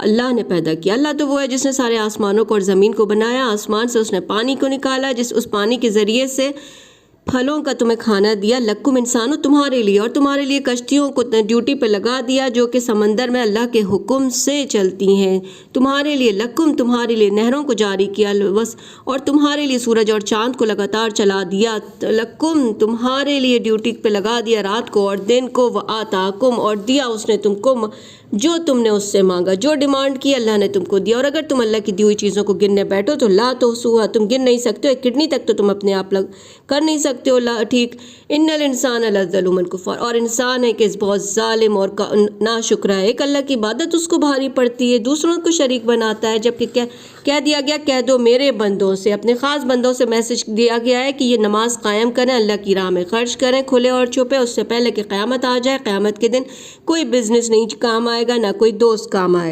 अल्लाह ने पैदा किया। अल्लाह तो वो है जिसने सारे आसमानों को और ज़मीन को बनाया। आसमान से उसने पानी को निकाला, जिस उस पानी के ज़रिए से फलों का तुम्हें खाना दिया। लक्कुम इंसानो तुम्हारे लिए, और तुम्हारे लिए कश्तियों को ड्यूटी पे लगा दिया जो कि समंदर में अल्लाह के हुक्म से चलती हैं। तुम्हारे लिए लक्कुम, तुम्हारे लिए नहरों को जारी किया बस, और तुम्हारे लिए सूरज और चांद को लगातार चला दिया। लक्कुम तुम्हारे लिए ड्यूटी पे लगा दिया रात को और दिन को। व आताकुम, और दिया उसने तुमको जो तुमने उससे मांगा, जो डिमांड की अल्लाह ने तुमको दिया। और अगर तुम अल्लाह की दी हुई चीज़ों को गिनने बैठो तो ला तो सुहा, तुम गिन नहीं सकते हो। एक किडनी तक तो तुम अपने आप कर नहीं सकते हो ठीक। इन्नल इंसान लज़लूमुन कुफ़ार, और इंसान है कि बहुत ज़ालिम और नाशुक्र है। एक अल्लाह की इबादत उसको भारी पड़ती है, दूसरों को शरीक बनाता है। जबकि कह दिया गया, कह दो मेरे बंदों से, अपने ख़ास बंदों से मैसेज दिया गया है कि ये नमाज कायम करें, अल्लाह की राह में खर्च करें, खुले और छुपे, उससे पहले कि क़यामत आ जाए। क़यामत के दिन कोई बिज़नेस नहीं काम आएगा, ना कोई दोस्त काम आएगा।